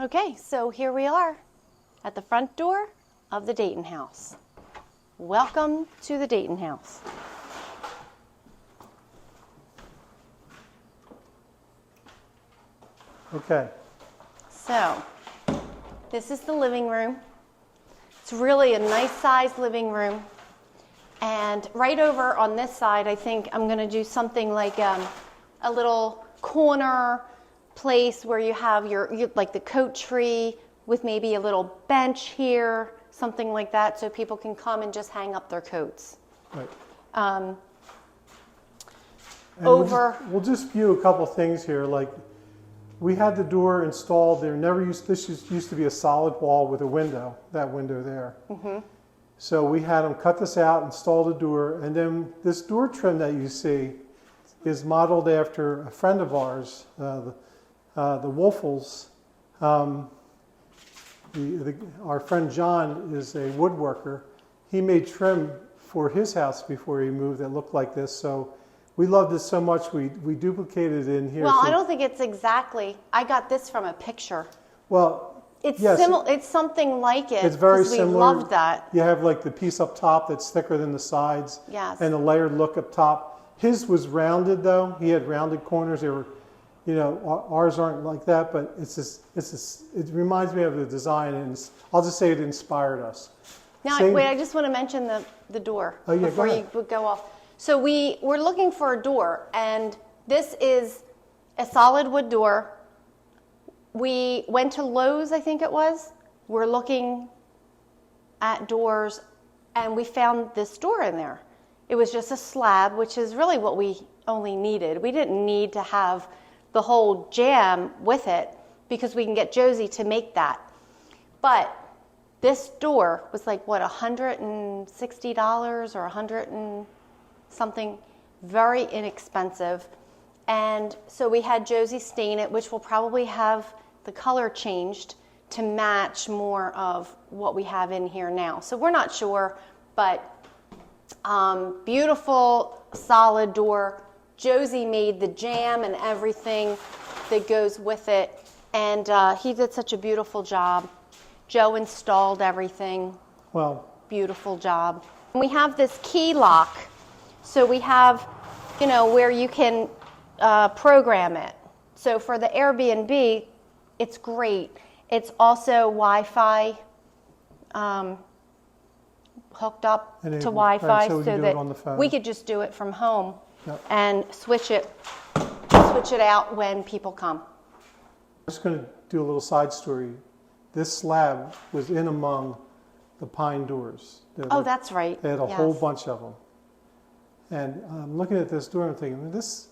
Okay, so here we are at the front door of the Dayton House. Welcome to the Dayton House. Okay. So, this is the living room. It's really a nice sized living room. And right over on this side, I think I'm going to do something like a little corner place where you have like the coat tree with maybe a little bench here, something like that, so people can come and just hang up their coats. Right. We'll just view a couple things here. Like, we had the door installed there. This used to be a solid wall with a window. That window there. Mm-hmm. So we had them cut this out, install the door, and then this door trim that you see is modeled after a friend of ours, the Wolfels. Our friend John is a woodworker. He made trim for his house before he moved that looked like this. So we loved this so much, we duplicated it in here. Well, I don't think it's exactly. I got this from a picture. Well, it's yes, it's something like it. It's very similar. We loved that. You have like the piece up top that's thicker than the sides. Yes. And a layered look up top. His was rounded though. He had rounded corners. They were, ours aren't like that, but it reminds me of the design, and I'll just say it inspired us. Now, wait, I just want to mention the door before you go off. So we're looking for a door, and this is a solid wood door. We went to Lowe's, I think it was. We're looking at doors, and we found this door in there. It was just a slab, which is really what we only needed. We didn't need to have the whole jam with it because we can get Josie to make that. But this door was like, what, $160 or $100 and something, very inexpensive. And so we had Josie stain it, which will probably have the color changed to match more of what we have in here now. So we're not sure, but beautiful, solid door. Josie made the jam and everything that goes with it, and he did such a beautiful job. Joe installed everything. Well, beautiful job. And we have this key lock, so we have, where you can program it. So for the Airbnb, it's great. It's also Wi-Fi hooked up to Wi-Fi, right, so that we could just do it from home. Yep. And switch it out when people come. I'm just going to do a little side story. This slab was in among the pine doors. That's right. They had a whole bunch of them. And I'm looking at this door and I'm thinking, this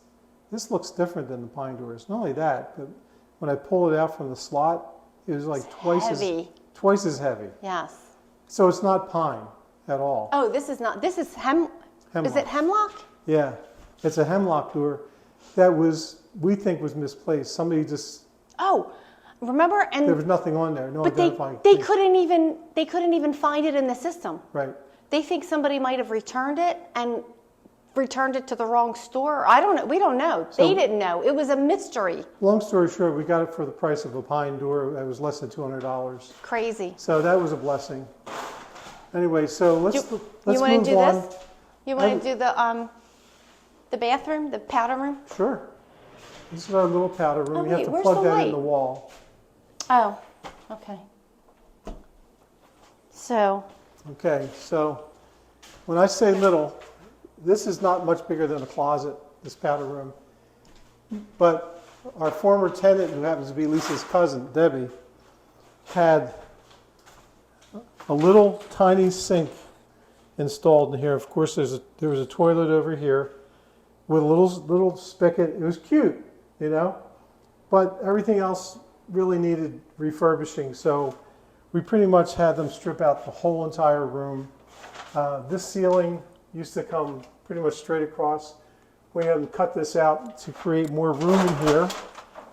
looks different than the pine doors. Not only that, but when I pull it out from the slot, it was like twice as heavy. Yes. So it's not pine at all. Oh, this is not. This is hemlock. Is it hemlock? Yeah. It's a hemlock door that we think was misplaced. Somebody just... Oh, remember? And there was nothing on there. No but identifying. They couldn't even find it in the system. Right. They think somebody might have returned it and returned it to the wrong store. I don't know. We don't know. So, they didn't know. It was a mystery. Long story short, we got it for the price of a pine door. It was less than $200. Crazy. So that was a blessing. Anyway, so let's move on. You want to do this? You want to do the bathroom, the powder room? Sure. This is our little powder room. You have to plug that in the wall. Oh, okay. So. Okay, so when I say little, this is not much bigger than a closet, this powder room. But our former tenant, who happens to be Lisa's cousin, Debbie, had a little tiny sink installed in here. Of course, there was a toilet over here with a little spigot. It was cute, but everything else really needed refurbishing. So we pretty much had them strip out the whole entire room. This ceiling used to come pretty much straight across. We had them cut this out to create more room in here.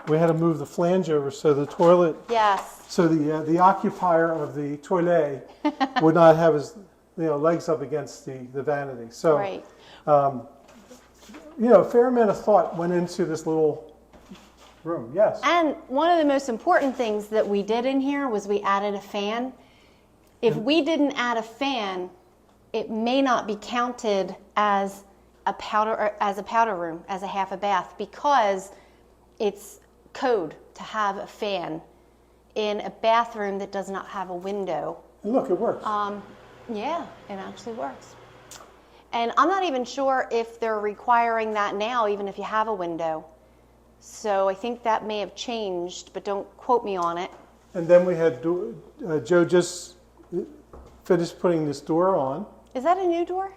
We had to move the flange over so the toilet. Yes. So the occupier of the toilet would not have his legs up against the vanity. So, right. A fair amount of thought went into this little room, yes. And one of the most important things that we did in here was we added a fan. If we didn't add a fan, it may not be counted as a powder room, as a half a bath, because it's code to have a fan in a bathroom that does not have a window. And look, it works. Yeah, it actually works. And I'm not even sure if they're requiring that now, even if you have a window. So I think that may have changed, but don't quote me on it. And then we had, Joe just finished putting this door on. Is that a new door?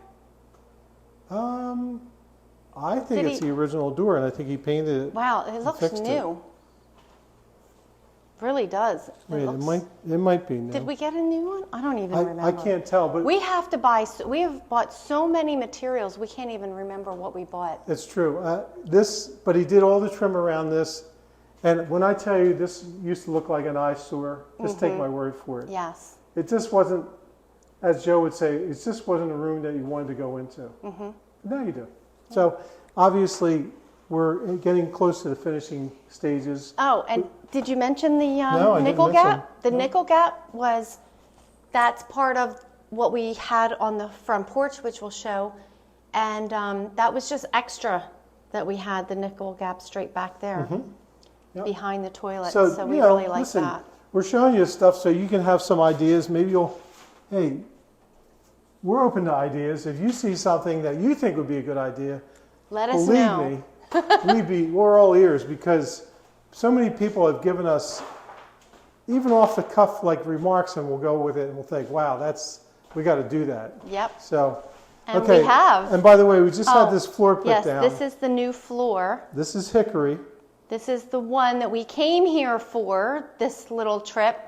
I think it's the original door, and I think he painted it. Wow, it looks new. Really does. Wait, it might be new. Did we get a new one? I don't even remember. I can't tell, but we have bought so many materials, we can't even remember what we bought. It's true. But he did all the trim around this, and when I tell you this used to look like an eyesore, just take my word for it. Yes. It just wasn't, as Joe would say, it just wasn't a room that you wanted to go into. Now you do. So obviously we're getting close to the finishing stages. Oh, and did you mention the nickel didn't gap? The nickel gap that's part of what we had on the front porch, which we'll show. And that was just extra that we had the nickel gap straight back there behind the toilet. So we really like that. We're showing you stuff so you can have some ideas. Maybe we're open to ideas. If you see something that you think would be a good idea, let us know. Believe me, we're all ears, because so many people have given us, even off the cuff, like remarks, and we'll go with it and we'll think, wow, we got to do that. Yep. So, and we have. And by the way, we just had this floor put down. Yes, this is the new floor. This is hickory. This is the one that we came here for, this little trip,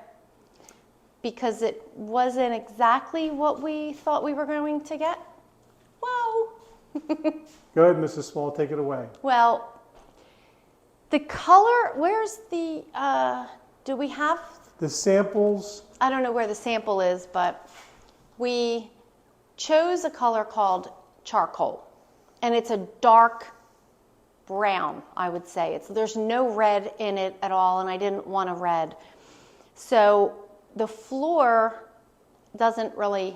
because it wasn't exactly what we thought we were going to get. Whoa. Go ahead, Mrs. Small, take it away. Well, the color, where's the, do we have? The samples. I don't know where the sample is, but we chose a color called charcoal. And it's a dark brown, I would say. There's no red in it at all, and I didn't want a red. So the floor doesn't really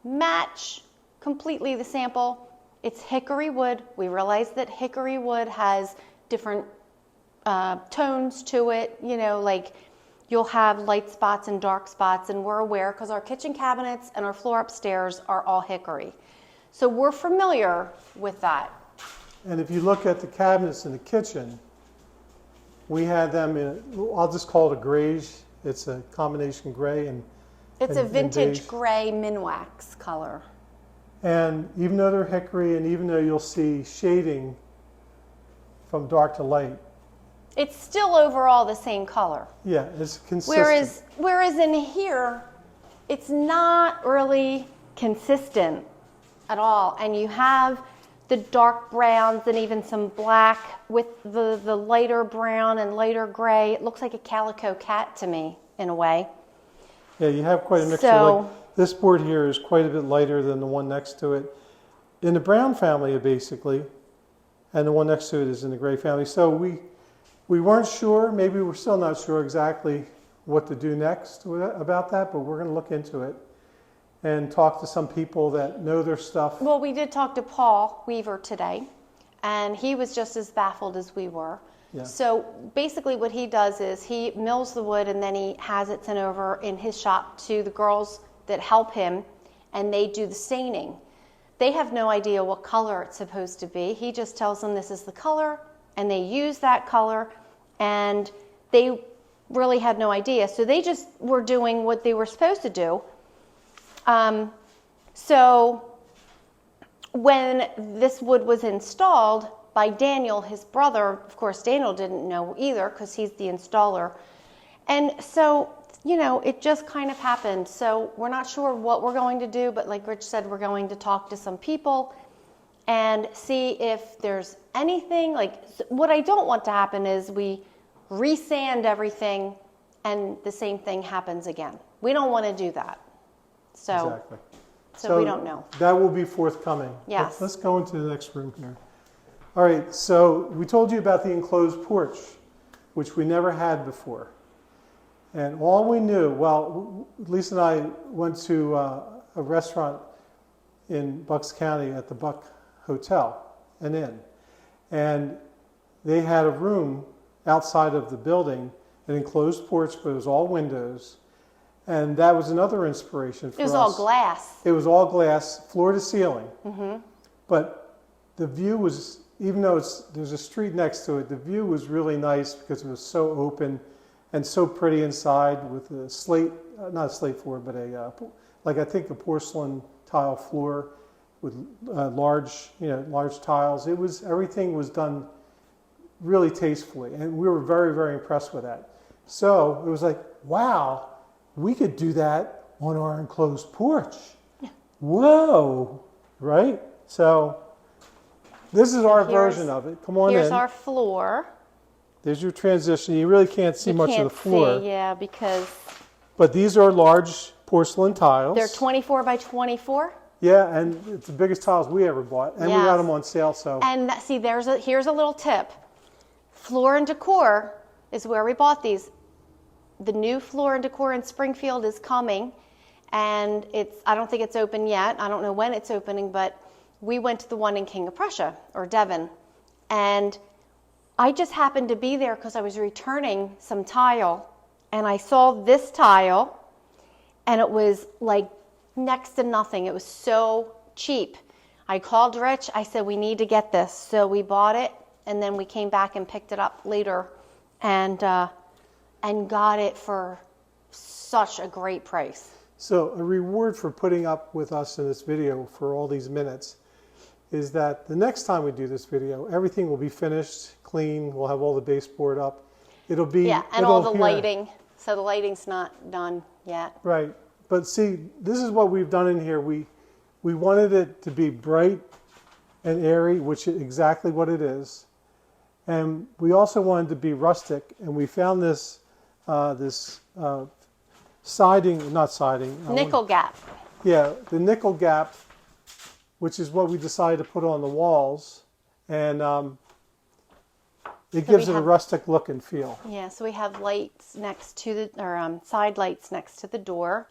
match completely the sample. It's hickory wood. We realized that hickory wood has different tones to it. You know, like you'll have light spots and dark spots, and we're aware because our kitchen cabinets and our floor upstairs are all hickory. So we're familiar with that. And if you look at the cabinets in the kitchen, we had them in, I'll just call it a grayish. It's a combination gray and it's a vintage gray Minwax color. And even though they're hickory, and even though you'll see shading from dark to light, it's still overall the same color. Yeah, it's consistent. Whereas in here, it's not really consistent at all. And you have the dark browns and even some black with the lighter brown and lighter gray. It looks like a calico cat to me, in a way. Yeah, you have quite a mixture. This board here is quite a bit lighter than the one next to it. In the brown family, basically, and the one next to it is in the gray family. So we weren't sure, maybe we're still not sure exactly what to do next about that, but we're going to look into it and talk to some people that know their stuff. Well, we did talk to Paul Weaver today, and he was just as baffled as we were. Yeah. So basically what he does is he mills the wood and then he has it sent over in his shop to the girls that help him, and they do the staining. They have no idea what color it's supposed to be. He just tells them this is the color, and they use that color, and they really had no idea. So they just were doing what they were supposed to do. So when this wood was installed by Daniel, his brother, of course Daniel didn't know either because he's the installer. And so, you know, it just kind of happened. So we're not sure what we're going to do, but like Rich said, we're going to talk to some people and see if there's anything. Like, what I don't want to happen is we resand everything and the same thing happens again. We don't want to do that. So, exactly. So we don't know. That will be forthcoming. Yes. Let's go into the next room here. All right, so we told you about the enclosed porch. which we never had before. And all we knew, well, Lisa and I went to a restaurant in Bucks County at the Buck Hotel, an inn. And they had a room outside of the building, an enclosed porch, but it was all windows. And that was another inspiration for us. It was all glass. It was all glass, floor to ceiling. Mm-hmm. But the view was, even though there's a street next to it, the view was really nice because it was so open and so pretty inside with a slate, not a slate floor, but like I think a porcelain tile floor with large tiles. Everything was done really tastefully, and we were very, very impressed with that. So it was like, wow, we could do that on our enclosed porch. Whoa, right? So this is our version of it. Come on in. Here's our floor. There's your transition. You really can't see much of the floor. See, yeah, because... But these are large porcelain tiles. They're 24 by 24. Yeah, and it's the biggest tiles we ever bought. And we got them on sale, so... And see, here's a little tip. Floor and Decor is where we bought these. The new Floor and Decor in Springfield is coming, and I don't think it's open yet. I don't know when it's opening, but we went to the one in King of Prussia, or Devon, and I just happened to be there because I was returning some tile, and I saw this tile, and it was like next to nothing. It was so cheap. I called Rich. I said, we need to get this. So we bought it, and then we came back and picked it up later and got it for such a great price. So a reward for putting up with us in this video for all these minutes is that the next time we do this video, everything will be finished, clean, we'll have all the baseboard up. It'll be... Yeah, and all the lighting. So the lighting's not done yet. Right. But see, this is what we've done in here. We wanted it to be bright and airy, which is exactly what it is. And we also wanted to be rustic, and we found this siding, not siding. Nickel gap. Yeah, the nickel gap, which is what we decided to put on the walls, and it gives it a rustic look and feel. Yeah, so we have lights next to the, side lights next to the door.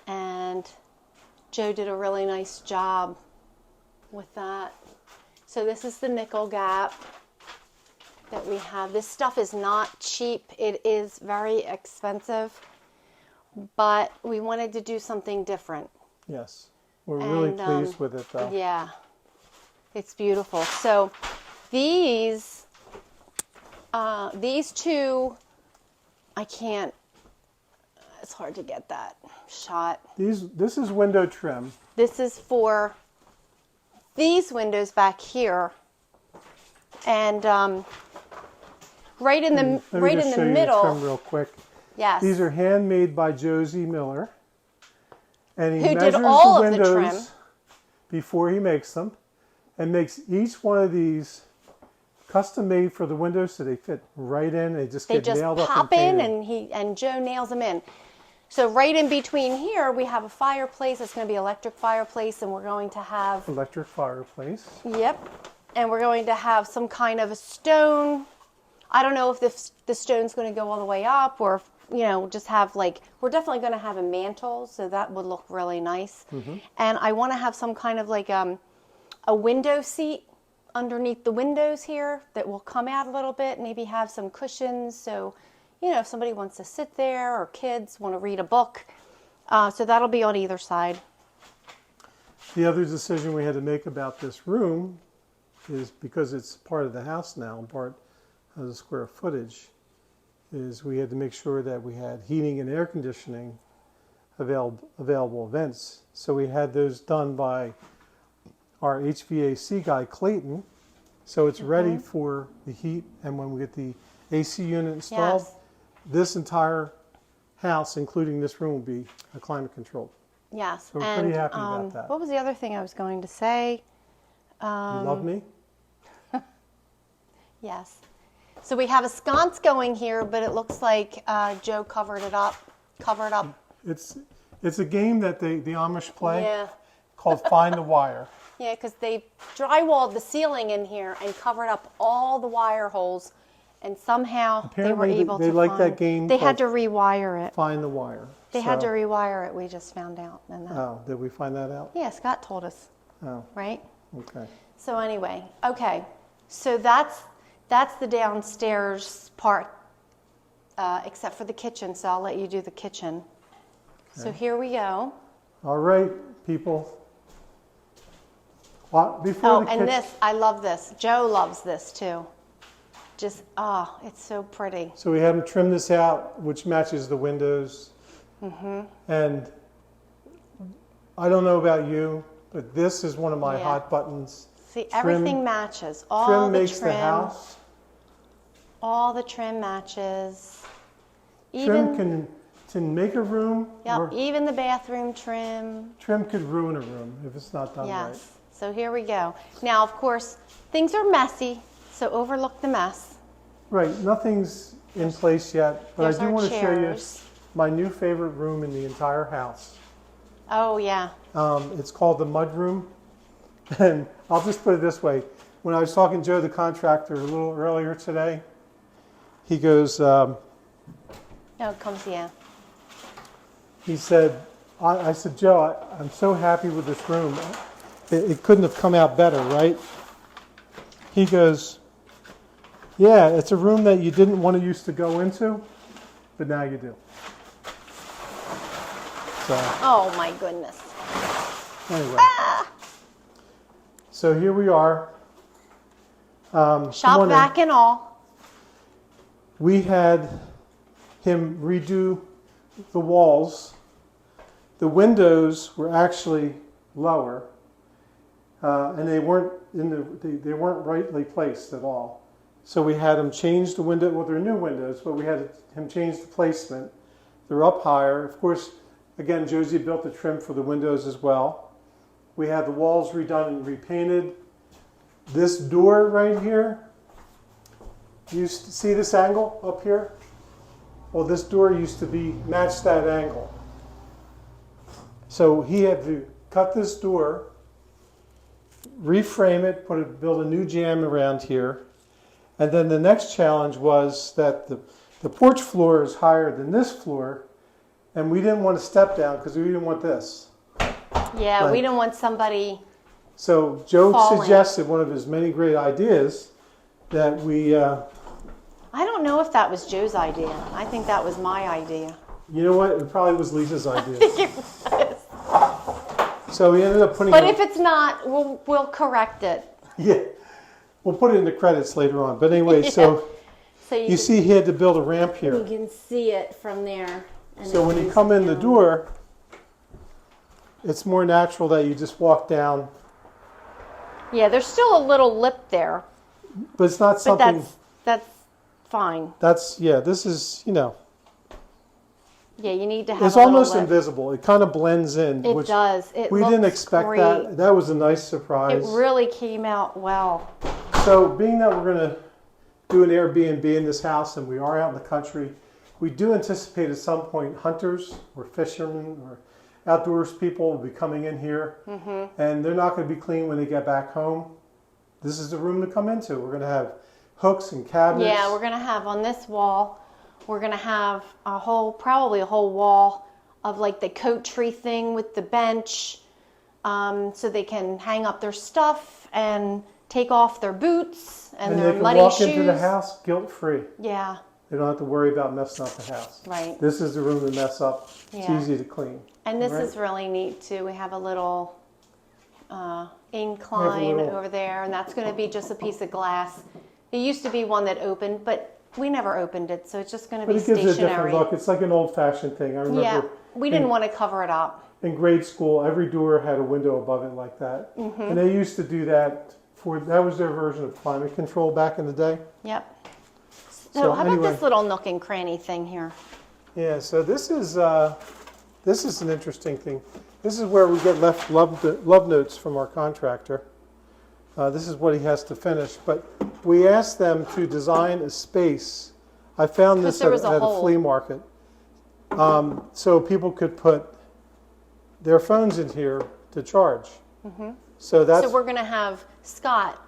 And Joe did a really nice job with that. So this is the nickel gap that we have. This stuff is not cheap. It is very expensive, but we wanted to do something different. Yes, we're really pleased with it though. Yeah, it's beautiful. So these two, I can't, it's hard to get that shot. This is window trim. This is for these windows back here, and right in the middle. Let me just show you the trim real quick. Yes. These are handmade by Josie Miller, and he who measures did all the of the trim windows before he makes them, and makes each one of these custom made for the windows, so they fit right in. They just nailed up. They just pop in, and Joe nails them in. So right in between here, we have a fireplace. It's going to be electric fireplace, and we're going to have... Electric fireplace. Yep. And we're going to have some kind of a stone. I don't know if the stone's going to go all the way up, or, just have we're definitely going to have a mantle, so that would look really nice. Mm-hmm. And I want to have some kind of a window seat underneath the windows here that will come out a little bit, maybe have some cushions, so... if somebody wants to sit there or kids want to read a book. So that'll be on either side. The other decision we had to make about this room is, because it's part of the house now and part of the square footage, is we had to make sure that we had heating and air conditioning available vents. So we had those done by our HVAC guy, Clayton. So it's ready for the heat, and when we get the AC unit installed, this entire house, including this room, will be climate controlled. Yes. So we're pretty happy about that. What was the other thing I was going to say? You love me? Yes. So we have a sconce going here, but it looks like Joe covered it up. It's a game that the Amish play called Find the Wire. Yeah, because they drywalled the ceiling in here and covered up all the wire holes, and somehow Apparently they were able they to like find. that game They had called to rewire it. Find the Wire. They had to rewire it. We just found out. And Oh, did we find that out? yeah, Scott told us. Oh, Right. okay. So anyway, okay. So that's the downstairs part, except for the kitchen. So I'll let you do the kitchen. So here we go. All right, people. Before Oh, the and kitchen, this, I love this. Joe loves this too. Just, it's so pretty. so we had them trim this out, which matches the windows. And I don't know about you, but this is one of my Yeah. hot buttons. See, everything matches. All Trim the makes trim, the house. all the trim matches. Trim can make a room, Yep, or even the bathroom trim. trim could ruin a room if it's not done right. Yes. So here we go. Now, of course, things are messy, so overlook the mess. Right, nothing's in place yet, but There's I do our want to show you chairs. my new favorite room in the entire house. Oh, yeah. It's called the mud room, and I'll just put it this way. When I was talking to Joe, the contractor, a little earlier today, he goes, Oh, it comes, yeah. he said, I said, Joe, I'm so happy with this room. It couldn't have come out better, right? He goes, yeah, it's a room that you didn't want to used to go into, but now you do. So Oh, my goodness. anyway, so here we are. Come Shop on in. vac and all. We had him redo the walls. The windows were actually lower, and they weren't they weren't rightly placed at all. So we had him change the window. Well, they're new windows, but we had him change the placement. They're up higher. Of course, again, Josie built the trim for the windows as well. We had the walls redone and repainted. This door right here, you see this angle up here? Well, this door used to match that angle. So he had to cut this door, reframe it, build a new jamb around here. And then the next challenge was that the porch floor is higher than this floor, and we didn't want to step down because we didn't want this. Yeah, we don't want somebody. So Joe falling. suggested one of his many great ideas that we, I don't know if that was Joe's idea. I think that was my idea. you know what, it probably was Lisa's idea. So we ended up putting But if it's not, we'll correct it. yeah, we'll put it in the credits later on. But anyway, so So you see he had to build a ramp here. you can see it from there. And So it when you goes come in the down. door, it's more natural that you just walk down. Yeah, there's still a little lip there, But it's not but something, that's fine. this is, Yeah, you need to have it's a little almost lip. invisible. It kind of blends in. It which does. It we didn't looks expect great. that. That was a nice It surprise. really came out well. So being that we're going to do an Airbnb in this house and we are out in the country, we do anticipate at some point hunters or fishermen or outdoors people will be coming in here, and they're not going to be clean when they get back home. This is the room to come into. We're going to have hooks and cabinets. Yeah, we're gonna have on this wall, we're gonna have probably a whole wall of like the coat tree thing with the bench, so they can hang up their stuff and take off their boots and they their can muddy walk shoes. into the house guilt-free. Yeah, They don't have to worry about messing up the house. right. This is the room to mess up. It's Yeah. easy to clean. And this Right. is really neat too. We have a little incline little- over there, and that's going to be just a piece of glass. It used to be one that opened, but we never opened it, so it's just going to But be it gives it a different stationary. look. It's like an old-fashioned thing. I remember Yeah, we didn't want to cover it up. in grade school, every door had a window above it like that. Mm-hmm. And they used to do that that was their version of climate control back in the day. Yep. So So how about anyway. this little nook and cranny thing here? Yeah, so this is an interesting thing. This is where we get love notes from our contractor. This is what he has to finish, but we asked them to design a space. I found this there was at a a hole. flea market, so people could put their phones in here to charge. So we're going to have Scott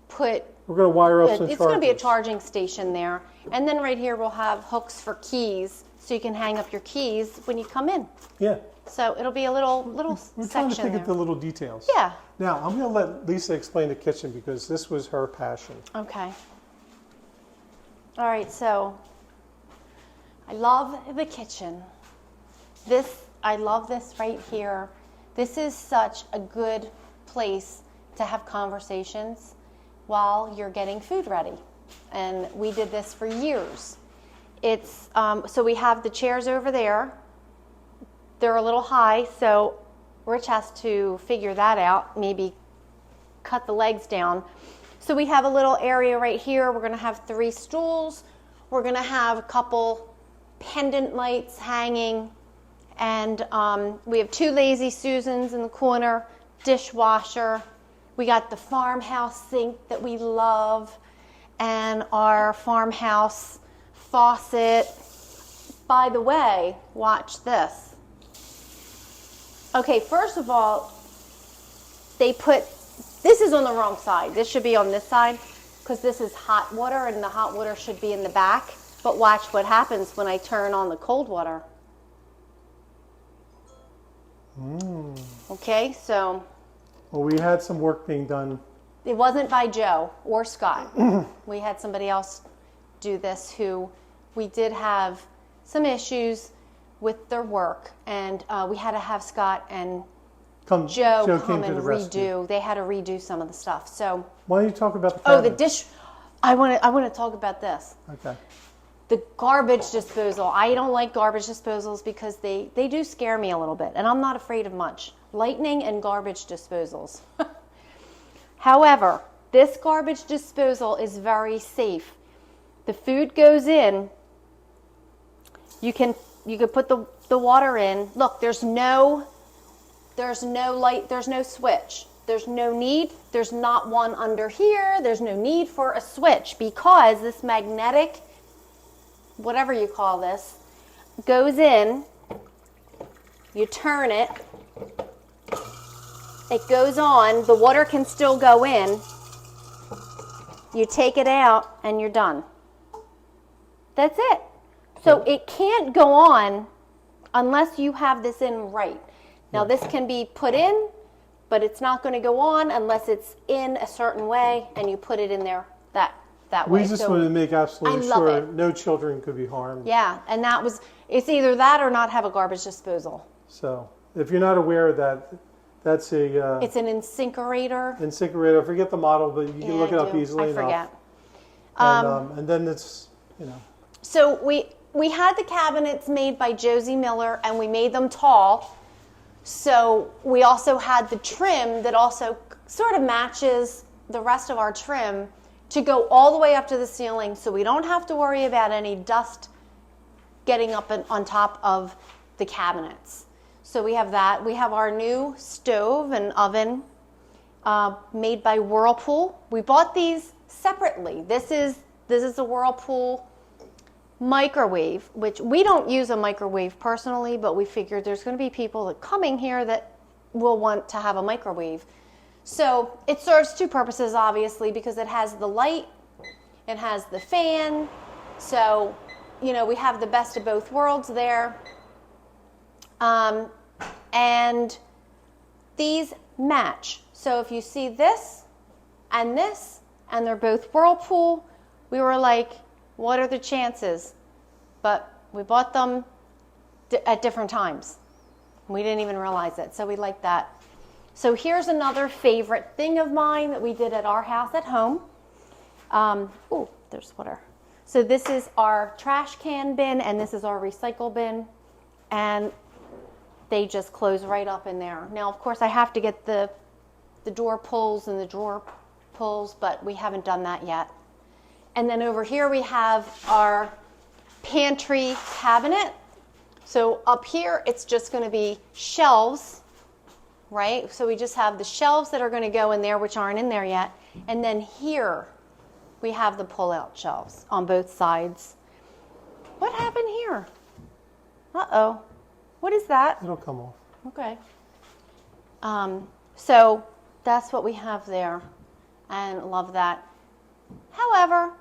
put. We're going to wire up some chargers. It's going to be a charging station there, and then right here we'll have hooks for keys, so you can hang up your keys when you come in. Yeah. So it'll be a little We're section trying to think there. of the little details. Yeah. Now I'm going to let Lisa explain the kitchen because this was her passion. Okay. All right. So I love the kitchen. I love this right here. This is such a good place to have conversations while you're getting food ready. And we did this for years. It's so we have the chairs over there. They're a little high, so Rich has to figure that out, maybe cut the legs down. So we have a little area right here. We're going to have 3 stools. We're going to have a couple pendant lights hanging. And we have 2 Lazy Susans in the corner, dishwasher. We got the farmhouse sink that we love, and our farmhouse faucet. By the way, watch this. Okay, first of all, this is on the wrong side. This should be on this side because this is hot water and the hot water should be in the back. But watch what happens when I turn on the cold water. Okay, so. Well, we had some work being done. It wasn't by Joe or Scott. We had somebody else do this who we did have some issues with their work, and we had to have Scott and Joe come and redo. They had to redo some of the stuff. So why don't you talk about the cabinets? the dish? I want to talk about this. Okay. The garbage disposal. I don't like garbage disposals because they do scare me a little bit, and I'm not afraid of much. Lightning and garbage disposals. However, this garbage disposal is very safe. The food goes in. You can put the water in. Look, there's no light, there's no switch. There's no need. There's not one under here. There's no need for a switch because this magnetic, whatever you call this, goes in. You turn it. It goes on. The water can still go in. You take it out and you're done. That's it. So it can't go on unless you have this in right. Now this can be put in, but it's not going to go on unless it's in a certain way and you put it in there that way. We just wanted to make absolutely sure no children could be harmed. Yeah, and it's either that or not have a garbage disposal. So if you're not aware of that, that's it's an incinerator. Incinerator. I forget the model, but you can look it up easily enough. I forget. And then it's, So we had the cabinets made by Josie Miller, and we made them tall. So we also had the trim that also sort of matches the rest of our trim to go all the way up to the ceiling, so we don't have to worry about any dust getting up on top of the cabinets. So we have that. We have our new stove and oven made by Whirlpool. We bought these separately. This is a Whirlpool microwave, which we don't use a microwave personally, but we figured there's going to be people that coming here that will want to have a microwave. So it serves 2 purposes, obviously, because it has the light, it has the fan. So, we have the best of both worlds there. And these match. So if you see this, and they're both Whirlpool, we were like, what are the chances? But we bought them at different times. We didn't even realize it, so we like that. So here's another favorite thing of mine that we did at our house at home. There's water. So this is our trash can bin, and this is our recycle bin, and they just close right up in there. Now, of course, I have to get the door pulls and the drawer pulls, but we haven't done that yet. And then over here we have our pantry cabinet. So up here, it's just going to be shelves, right? So we just have the shelves that are going to go in there, which aren't in there yet. And then here, we have the pull-out shelves on both sides. What happened here? Uh-oh. What is that? It'll come off. Okay. So that's what we have there, and love that. However,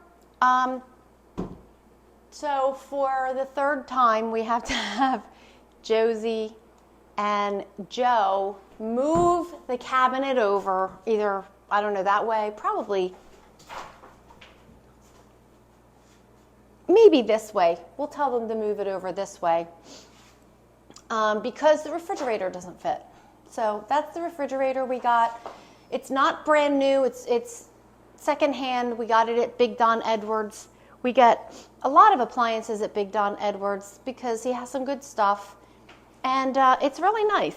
so for the third time, we have to have Josie and Joe move the cabinet over, either, I don't know, that way, probably, maybe this way. We'll tell them to move it over this way because the refrigerator doesn't fit. So that's the refrigerator we got. It's not brand new. It's secondhand. We got it at Big Don Edwards. We get a lot of appliances at Big Don Edwards because he has some good stuff. And it's really nice.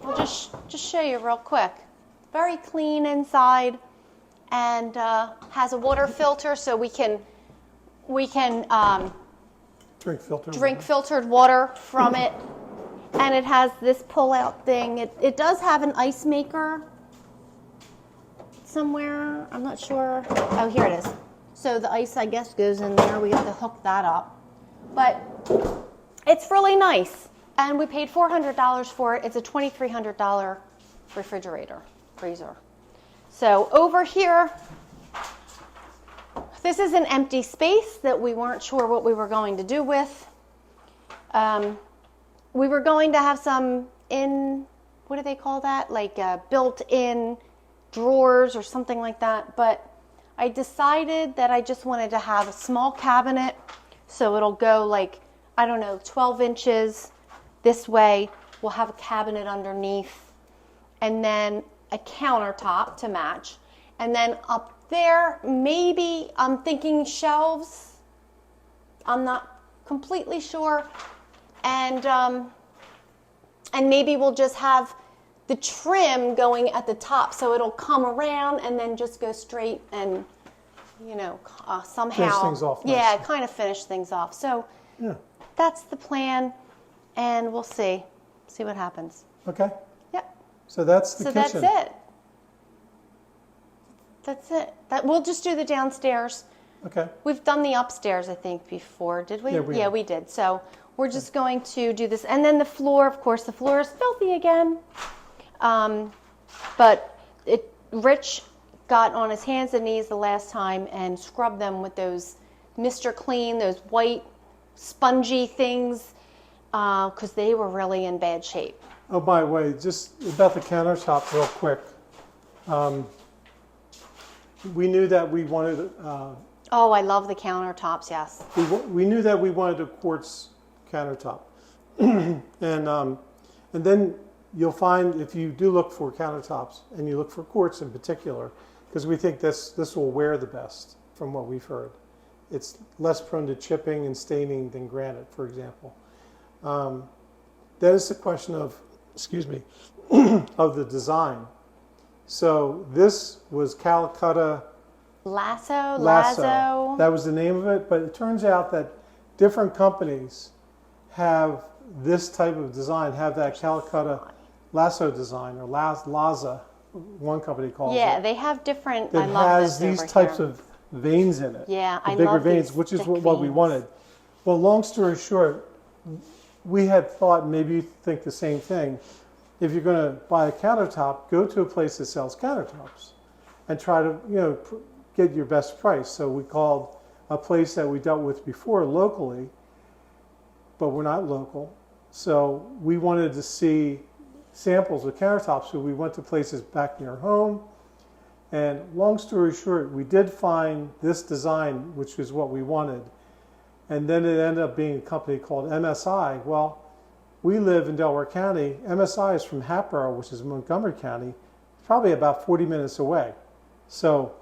I'll just show you real quick. Very clean inside, and has a water filter so we can drink filtered water from it. And it has this pull-out thing. It does have an ice maker somewhere. I'm not sure. Oh, here it is. So the ice, I guess, goes in there. We have to hook that up. But it's really nice. And we paid $400 for it. It's a $2,300 refrigerator, freezer. So over here, this is an empty space that we weren't sure what we were going to do with. We were going to have some what do they call that? Like built-in drawers or something like that. But I decided that I just wanted to have a small cabinet. So it'll go like, I don't know, 12 inches this way. We'll have a cabinet underneath. And then a countertop to match. And then up there, maybe I'm thinking shelves. I'm not completely sure. And maybe we'll just have the trim going at the top, so it'll come around and then just go straight and, somehow finish things off. Yeah, kind of finish things off. So yeah, that's the plan, and we'll see what happens. Okay. Yep. So that's the kitchen. So that's it. That's it. We'll just do the downstairs. Okay. We've done the upstairs, I think, before, did we? Yeah, we did. So we're just going to do this. And then the floor, of course, the floor is filthy again. But Rich got on his hands and knees the last time and scrubbed them with those Mr. Clean, those white spongy things, because they were really in bad shape. Oh, by the way, just about the countertop real quick. We knew that we wanted... oh, I love the countertops, yes. We knew that we wanted a quartz countertop. And then you'll find, if you do look for countertops, and you look for quartz in particular, because we think this will wear the best from what we've heard. It's less prone to chipping and staining than granite, for example. That is the question of, of the design. So this was Calcutta Lasso. That was the name of it, but it turns out that different companies have this type of design, have that Calcutta Lasso design, or Laza, one company calls it. Yeah, they have different. That I love has this these types of veins in it. Yeah, I bigger love veins, these which is thick what we veins. wanted. Well, long story short, we had thought, maybe you think the same thing. If you're going to buy a countertop, go to a place that sells countertops and try to, get your best price. So we called a place that we dealt with before locally, but we're not local. So we wanted to see samples of countertops, so we went to places back near home. And long story short, we did find this design, which was what we wanted. And then it ended up being a company called MSI. Well, we live in Delaware County. MSI is from Hatboro, which is Montgomery County, probably about 40 minutes away. So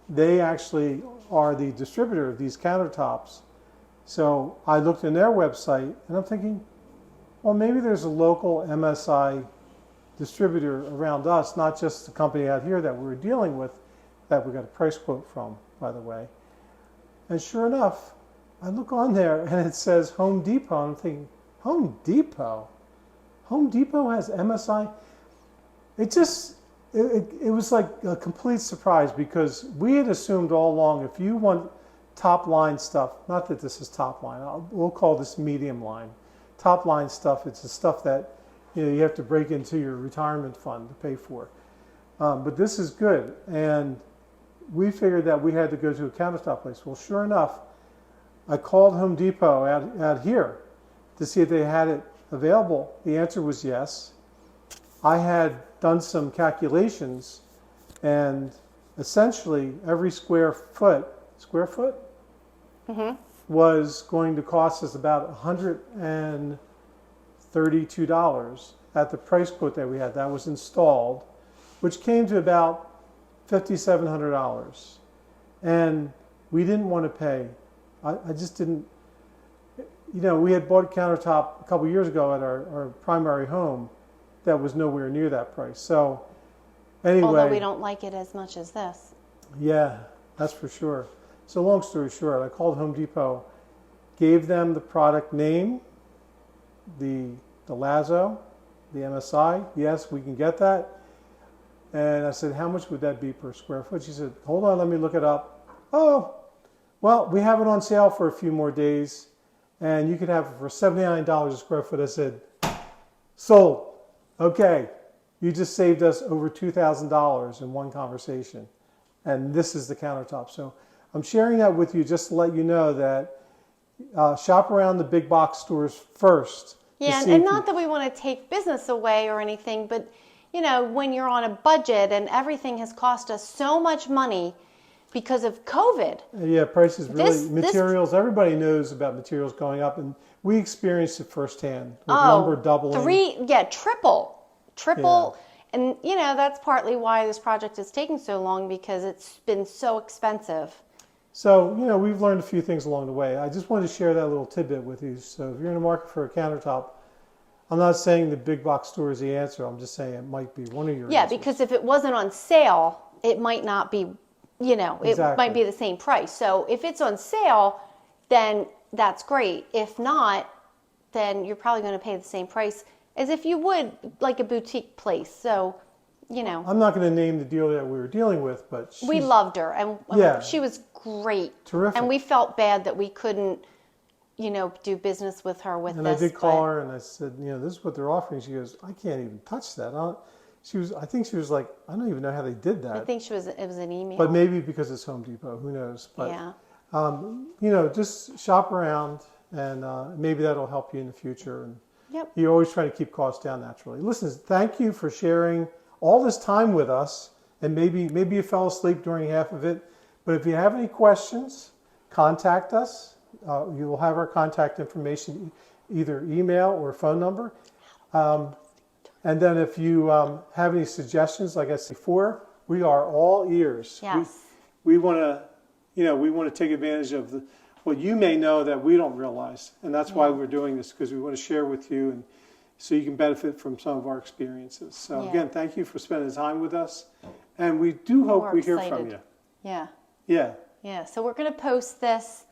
they actually are the distributor of these countertops. So I looked in their website, and I'm thinking, well, maybe there's a local MSI distributor around us, not just the company out here that we were dealing with, that we got a price quote from, by the way. And sure enough, I look on there, and it says Home Depot, and I'm thinking, Home Depot? Home Depot has MSI? It was like a complete surprise, because we had assumed all along, if you want top line stuff, not that this is top line, we'll call this medium line. Top line stuff, it's the stuff that you have to break into your retirement fund to pay for. But this is good. And we figured that we had to go to a countertop place. Well, sure enough, I called Home Depot out here to see if they had it available. The answer was yes. I had done some calculations, and essentially every square foot was going to cost us about $132 at the price quote that we had. That was installed, which came to about $5,700. And we didn't want to pay. I just didn't. We had bought a countertop a couple years ago at our primary home that was nowhere near that price. So anyway. Although we don't like it as much as this. Yeah, that's for sure. So long story short, I called Home Depot, gave them the product name, the Lazo, the MSI. Yes, we can get that. And I said, how much would that be per square foot? She said, hold on, let me look it up. Oh, well, we have it on sale for a few more days, and you can have it for $79 a square foot. I said, sold. Okay, you just saved us over $2,000 in one conversation. And this is the countertop. So I'm sharing that with you just to let you know that shop around the big box stores first. Yeah, and not that we want to take business away or anything, but when you're on a budget and everything has cost us so much money because of COVID. Yeah, prices really, materials, everybody knows about materials going up, and we experienced it firsthand with lumber doubling. Triple. Yeah. And, that's partly why this project is taking so long, because it's been so expensive. So, we've learned a few things along the way. I just wanted to share that little tidbit with you. So if you're in the market for a countertop, I'm not saying the big box store is the answer. I'm just saying it might be one of your answers. Because if it wasn't on sale, it might not be, Exactly. It might be the same price. So if it's on sale, then that's great. If not, then you're probably going to pay the same price as if you would like a boutique place. So, I'm not going to name the dealer that we were dealing with, but we loved her, and she was great. Terrific. And we felt bad that we couldn't, do business with her with and this. And I did call her, and I said, this is what they're offering. She goes, I can't even touch that. I think she was like, I don't even know how they did that. I think it was an email. But maybe because it's Home Depot, who knows? But, just shop around, and maybe that'll help you in the future. And you're always trying to keep costs down naturally. Listen, thank you for sharing all this time with us, and maybe you fell asleep during half of it. But if you have any questions, contact us. You will have our contact information, either email or phone number. And then if you have any suggestions, like I said before, we are all ears. Yes. We want to, we want to take advantage of what you may know that we don't realize. And that's why we're doing this, because we want to share with you, and so you can benefit from some of our experiences. So again, thank you for spending time with us. And we do hope we hear from you. Yeah. Yeah. Yeah. So we're going to post this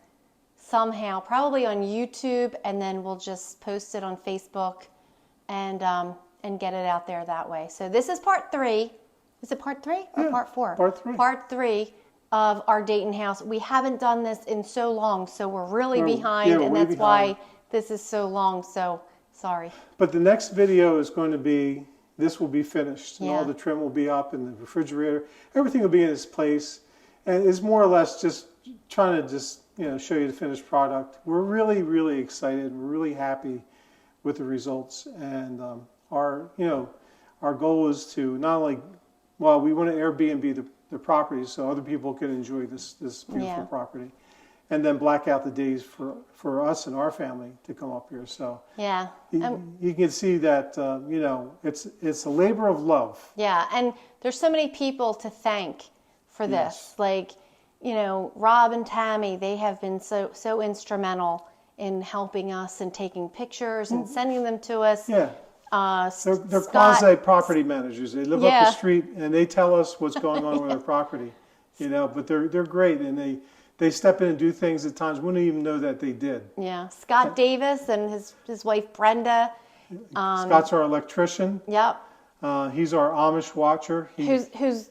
somehow, probably on YouTube, and then we'll just post it on Facebook and get it out there that way. So this is part 3. Is it part 3 or part 4? Part 3. Part 3 of our Dayton house. We haven't done this in so long, so we're really behind, and that's why this is so long. So sorry. But the next video is going to be, this will be finished, and all the trim will be up, and the refrigerator, everything will be in its place, and it's more or less just trying to show you the finished product. We're really, really excited. We're really happy with the results, and our goal is to not only, we want to Airbnb the property so other people can enjoy this beautiful property, and then black out the days for us and our family to come up here. So you can see that it's a labor of love. Yeah, and there's so many people to thank for this. Like, Rob and Tammy, they have been so instrumental in helping us and taking pictures and sending them to us. Yeah. They're quasi-property managers. They live up the street, and they tell us what's going on with our property. But they're great, and they step in and do things at times we wouldn't even know that they did. Yeah. Scott Davis and his wife Brenda. Scott's our electrician. Yep. He's our Amish watcher. Who's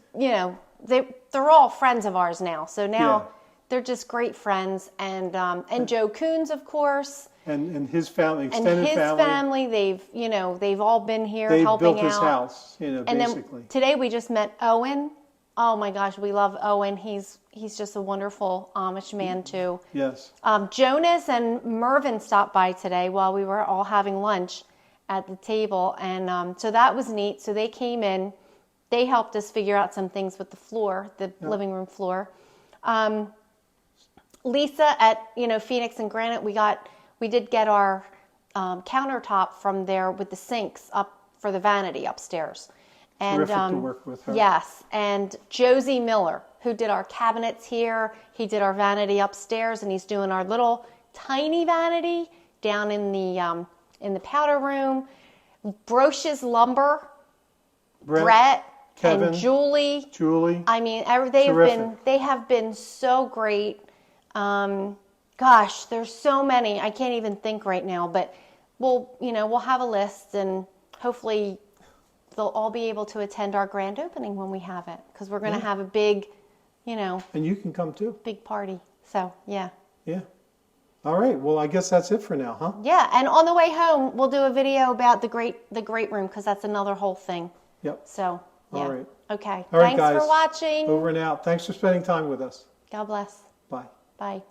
they're all friends of ours now. So now they're just great friends, and Joe Coons, of course. And his family, extended and his family. They've all been here helping out. They built his house, and basically. then today we just met Owen. Oh my gosh, we love Owen. He's just a wonderful Amish man too. Yes. Jonas and Mervyn stopped by today while we were all having lunch at the table, and so that was neat. So they came in, they helped us figure out some things with the floor, the living room floor. Lisa at Phoenix and Granite, we did get our countertop from there with the sinks up for the vanity upstairs. And, terrific to work with her. Yes, and Josie Miller, who did our cabinets here, he did our vanity upstairs, and he's doing our little tiny vanity down in the powder room. Broch's Lumber, Brett Kevin, and Julie. I mean, they have been so great. Gosh, there's so many. I can't even think right now, but we'll have a list, and hopefully they'll all be able to attend our grand opening when we have it, because we're going to have a big, And you can come too. Big party. So, yeah. Yeah. All right. Well, I guess that's it for now, huh? Yeah, and on the way home, we'll do a video about the great room, because that's another whole thing. Yep. So, yeah. All right. Okay. All right, Thanks guys. for watching. Over and out. Thanks for spending time with us. God bless. Bye. Bye.